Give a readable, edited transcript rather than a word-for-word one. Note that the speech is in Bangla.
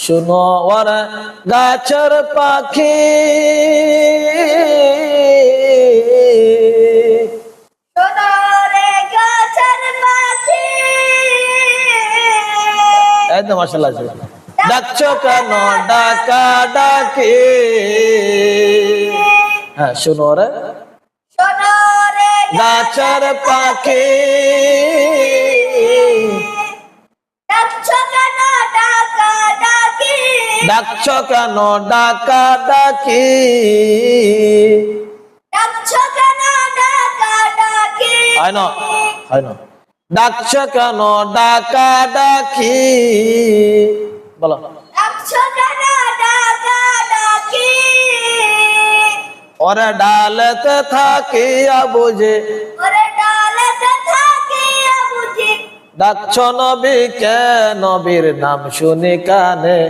শুনো ওরে গাছের পাখি, শোনো রে গাছের পাখি, একদম মাশাআল্লাহ। ডাকছো কেন ডাকা ডাকি, হ্যাঁ শুনো রে শোনো রে গাছের পাখি, ডাকছো কেন ডাকা ডাকি, ডাকছো কেন ডাকা ডাকি, ডাকছো কেন ডাকা ডাকি, হয় না ডাকছো কেন ডাকা ডাকি, বলো ডাকছো কেন ডাকা ডাকি, ওরে ডালেতে থাকিয়া বুঝে ওরে ডালেতে থাকিয়া বুঝি, ডাকছো নবীকে, নবীর নাম শুনি কানে।